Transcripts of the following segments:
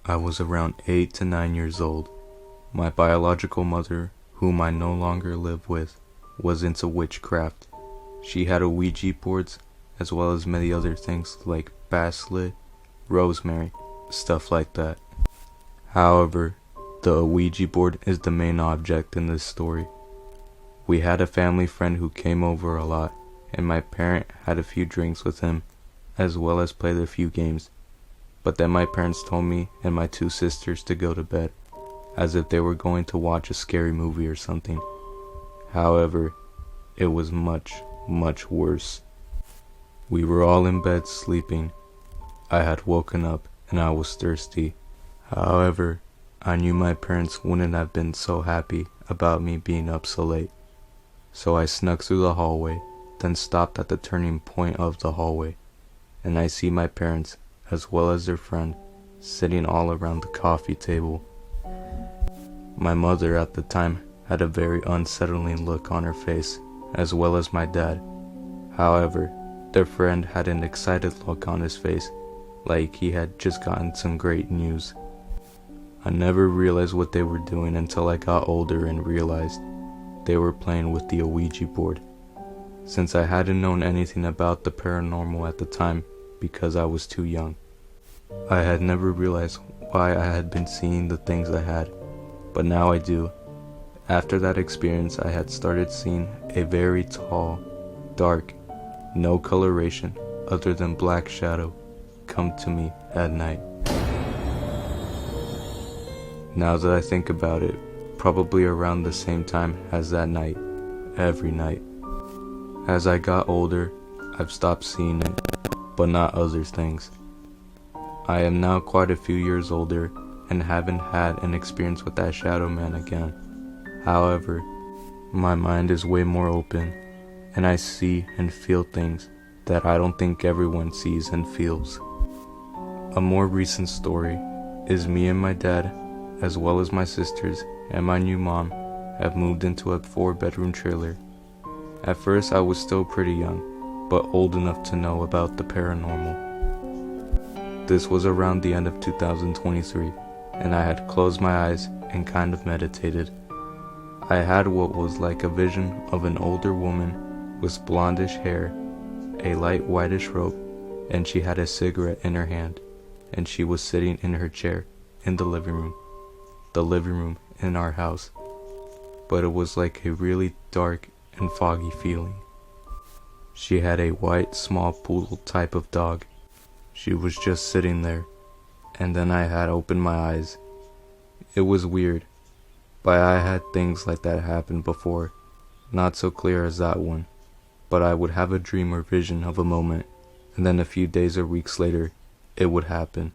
I was around 8 to 9 years old. My biological mother, whom I no longer live with, was into witchcraft. She had a Ouija boards, as well as many other things like basilisk, rosemary, stuff like that. However, the Ouija board is the main object in this story. We had a family friend who came over a lot, and my parent had a few drinks with him, as well as played a few games. But then my parents told me and my two sisters to go to bed, as if they were going to watch a scary movie or something. However, it was much, much worse. We were all in bed sleeping. I had woken up and I was thirsty. However, I knew my parents wouldn't have been so happy about me being up so late. So I snuck through the hallway, then stopped at the turning point of the hallway, and I see my parents, as well as their friend, sitting all around the coffee table. My mother at the time had a very unsettling look on her face, as well as my dad. However, their friend had an excited look on his face, like he had just gotten some great news. I never realized what they were doing until I got older and realized they were playing with the Ouija board. Since I hadn't known anything about the paranormal at the time because I was too young, I had never realized why I had been seeing the things I had, but now I do. After that experience, I had started seeing a very tall, dark, no coloration other than black shadow come to me at night. Now that I think about it, probably around the same time as that night, every night. As I got older, I've stopped seeing it, but not other things. I am now quite a few years older and haven't had an experience with that shadow man again. However, my mind is way more open, and I see and feel things that I don't think everyone sees and feels. A more recent story is me and my dad, as well as my sisters and my new mom, have moved into a 4-bedroom trailer. At first I was still pretty young, but old enough to know about the paranormal. This was around the end of 2023, and I had closed my eyes and kind of meditated. I had what was like a vision of an older woman with blondish hair, a light whitish robe, and she had a cigarette in her hand, and she was sitting in her chair in the living room in our house. But it was like a really dark and foggy feeling. She had a white small poodle type of dog. She was just sitting there, and then I had opened my eyes. It was weird, but I had things like that happen before, not so clear as that one, but I would have a dream or vision of a moment, and then a few days or weeks later, it would happen.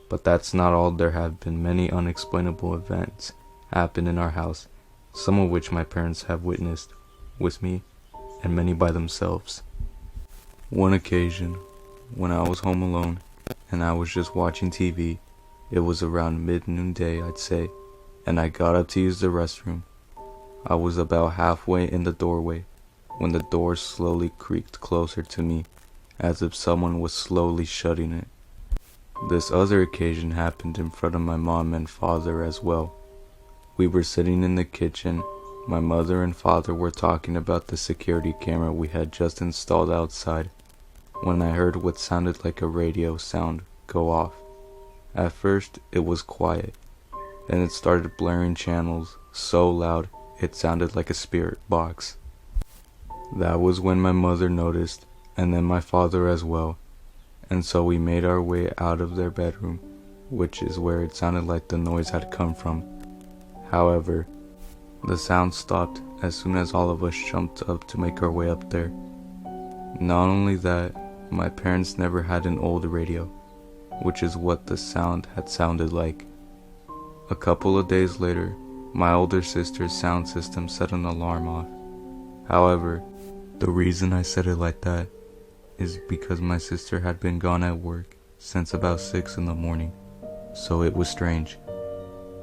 But that's not all. There have been many unexplainable events happen in our house, some of which my parents have witnessed with me, and many by themselves. One occasion, when I was home alone, and I was just watching TV, it was around mid-noon day, I'd say, and I got up to use the restroom. I was about halfway in the doorway, when the door slowly creaked closer to me, as if someone was slowly shutting it. This other occasion happened in front of my mom and father as well. We were sitting in the kitchen. My mother and father were talking about the security camera we had just installed outside, when I heard what sounded like a radio sound go off. At first, it was quiet. Then it started blaring channels so loud it sounded like a spirit box. That was when my mother noticed, and then my father as well. And so we made our way out of their bedroom, which is where it sounded like the noise had come from. However, the sound stopped as soon as all of us jumped up to make our way up there. Not only that, my parents never had an old radio, which is what the sound had sounded like. A couple of days later, my older sister's sound system set an alarm off. However, the reason I said it like that is because my sister had been gone at work since about 6 in the morning, so it was strange.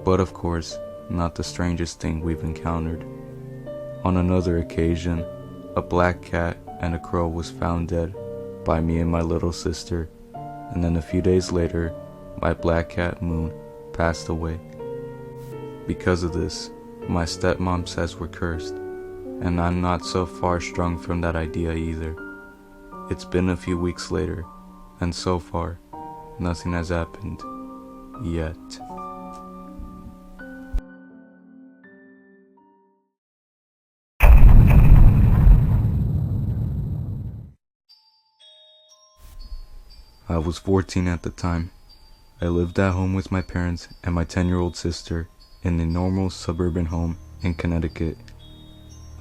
But of course, not the strangest thing we've encountered. On another occasion, a black cat and a crow was found dead by me and my little sister, and then a few days later, my black cat Moon, passed away. Because of this, my stepmom says we're cursed, and I'm not so far strung from that idea either. It's been a few weeks later, and so far, nothing has happened yet. I was 14 at the time. I lived at home with my parents and my 10-year-old sister in a normal suburban home in Connecticut.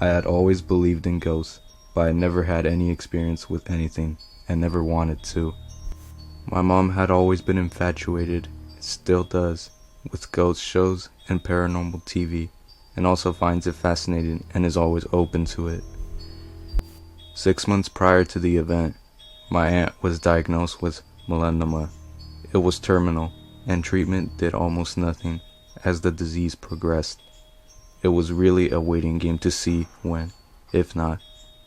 I had always believed in ghosts, but I never had any experience with anything and never wanted to. My mom had always been infatuated, still does, with ghost shows and paranormal TV, and also finds it fascinating and is always open to it. 6 months prior to the event, my aunt was diagnosed with melanoma. It was terminal, and treatment did almost nothing as the disease progressed. It was really a waiting game to see when, if not,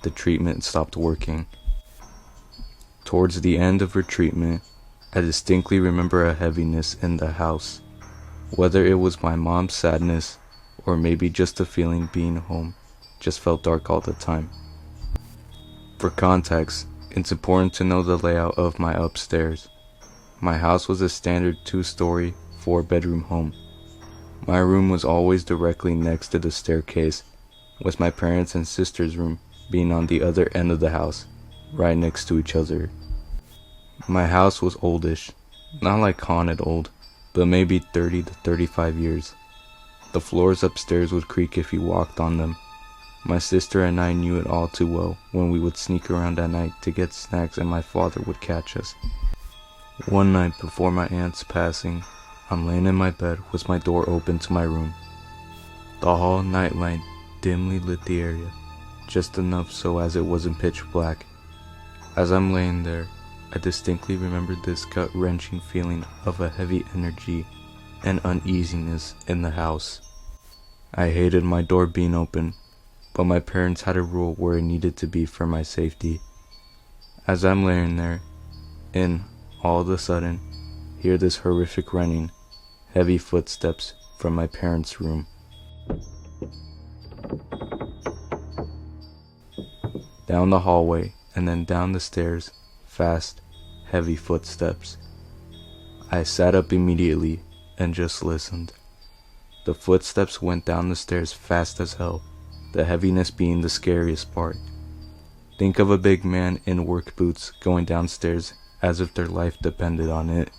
the treatment stopped working. Towards the end of her treatment, I distinctly remember a heaviness in the house. Whether it was my mom's sadness, or maybe just the feeling being home just felt dark all the time. For context, it's important to know the layout of my upstairs. My house was a standard 2-story, 4-bedroom home. My room was always directly next to the staircase, with my parents' and sister's room being on the other end of the house, right next to each other. My house was oldish, not like haunted old, but maybe 30 to 35 years. The floors upstairs would creak if you walked on them. My sister and I knew it all too well when we would sneak around at night to get snacks and my father would catch us. One night before my aunt's passing, I'm laying in my bed with my door open to my room. The hall nightlight dimly lit the area, just enough so as it wasn't pitch black. As I'm laying there, I distinctly remember this gut-wrenching feeling of a heavy energy and uneasiness in the house. I hated my door being open, but my parents had a rule where it needed to be for my safety. As I'm laying there, all of a sudden, hear this horrific running, heavy footsteps from my parents' room. Down the hallway and then down the stairs, fast, heavy footsteps. I sat up immediately and just listened. The footsteps went down the stairs fast as hell, the heaviness being the scariest part. Think of a big man in work boots going downstairs as if their life depended on it.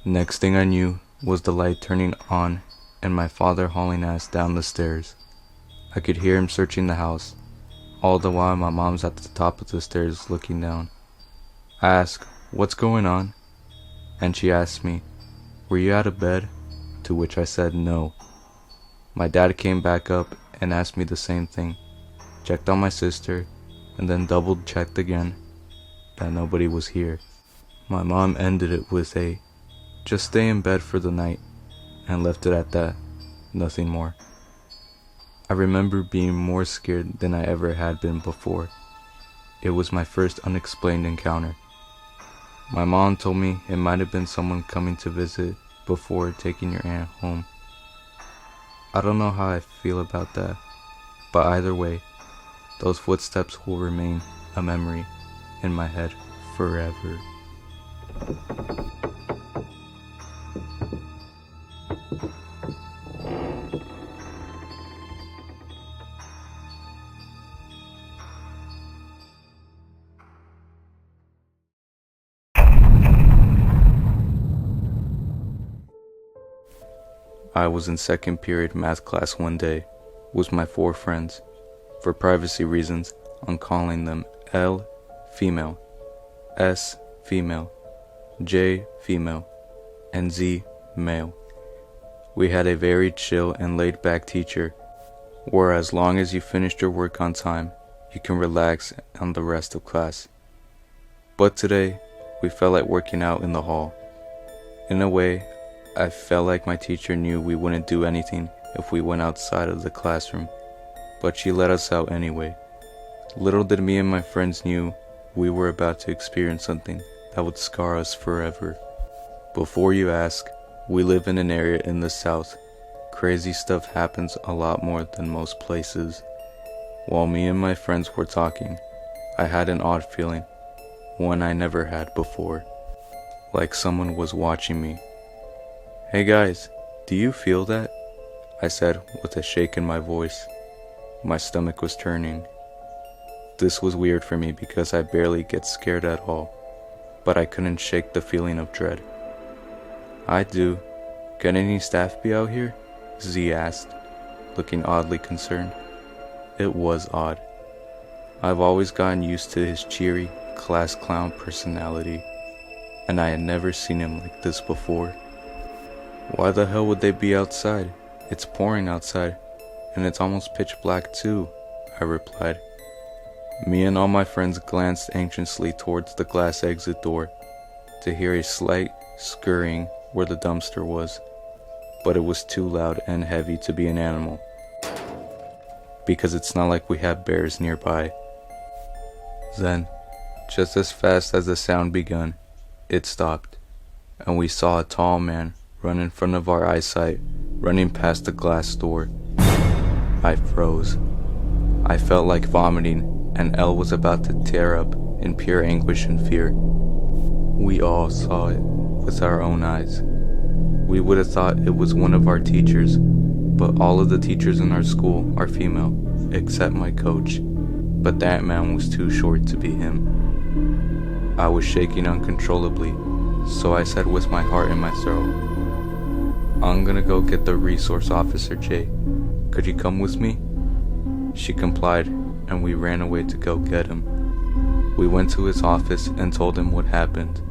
Next thing I knew was the light turning on and my father hauling ass down the stairs. I could hear him searching the house, all the while my mom's at the top of the stairs looking down. I asked, "What's going on?" And she asked me, "Were you out of bed?" To which I said no. My dad came back up and asked me the same thing, checked on my sister, and then double checked again that nobody was here. My mom ended it with a, "Just stay in bed for the night," and left it at that, nothing more. I remember being more scared than I ever had been before. It was my first unexplained encounter. My mom told me it might have been someone coming to visit before taking your aunt home. I don't know how I feel about that, but either way, those footsteps will remain a memory in my head forever. I was in second period math class one day with my 4 friends. For privacy reasons, I'm calling them L, female, S, female, J, female, and Z, male. We had a very chill and laid back teacher, where as long as you finished your work on time, you can relax on the rest of class. But today, we felt like working out in the hall. In a way, I felt like my teacher knew we wouldn't do anything if we went outside of the classroom, but she let us out anyway. Little did me and my friends knew we were about to experience something that would scar us forever. Before you ask, we live in an area in the south. Crazy stuff happens a lot more than most places. While me and my friends were talking, I had an odd feeling, one I never had before, like someone was watching me. "Hey guys, do you feel that?" I said with a shake in my voice. My stomach was turning. This was weird for me because I barely get scared at all, but I couldn't shake the feeling of dread. "I do. Can any staff be out here?" Z asked, looking oddly concerned. It was odd. I've always gotten used to his cheery, class clown personality, and I had never seen him like this before. "Why the hell would they be outside? It's pouring outside, and it's almost pitch black too," I replied. Me and all my friends glanced anxiously towards the glass exit door to hear a slight scurrying where the dumpster was, but it was too loud and heavy to be an animal, because it's not like we have bears nearby. Then, just as fast as the sound begun, it stopped, and we saw a tall man run in front of our eyesight, running past the glass door. I froze. I felt like vomiting, and Elle was about to tear up in pure anguish and fear. We all saw it with our own eyes. We would have thought it was one of our teachers, but all of the teachers in our school are female, except my coach, but that man was too short to be him. I was shaking uncontrollably, so I said with my heart in my throat, "I'm gonna go get the resource officer, Jay. Could you come with me?" She complied, and we ran away to go get him. We went to his office and told him what happened.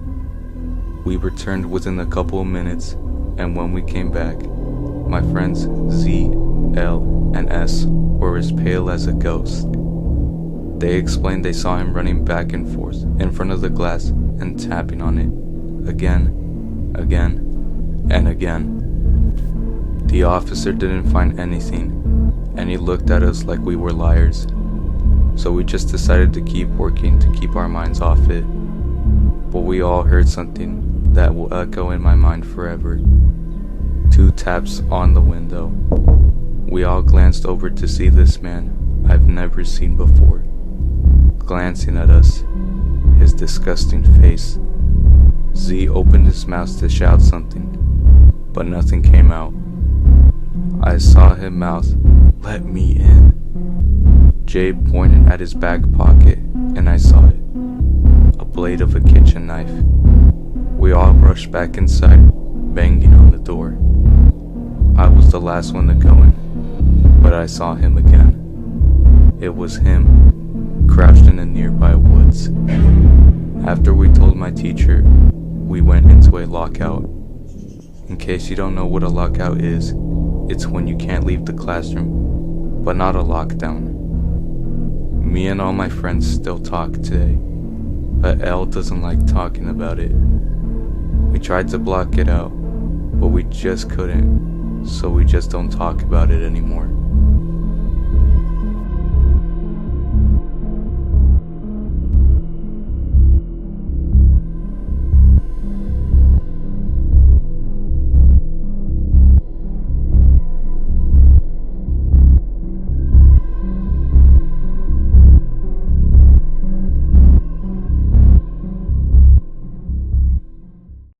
We returned within a couple of minutes, and when we came back, my friends Z, L, and S were as pale as a ghost. They explained they saw him running back and forth in front of the glass and tapping on it, again, and again. The officer didn't find anything, and he looked at us like we were liars. So we just decided to keep working to keep our minds off it. But we all heard something that will echo in my mind forever. 2 taps on the window. We all glanced over to see this man I've never seen before, glancing at us, his disgusting face. Z opened his mouth to shout something, but nothing came out. I saw him mouth, "Let me in." Jay pointed at his back pocket, and I saw it. A blade of a kitchen knife. We all rushed back inside, banging on the door. I was the last one to go in, but I saw him again. It was him, crouched in the nearby woods. After we told my teacher, we went into a lockout. In case you don't know what a lockout is, it's when you can't leave the classroom, but not a lockdown. Me and all my friends still talk today, but Elle doesn't like talking about it. We tried to block it out, but we just couldn't, so we just don't talk about it anymore.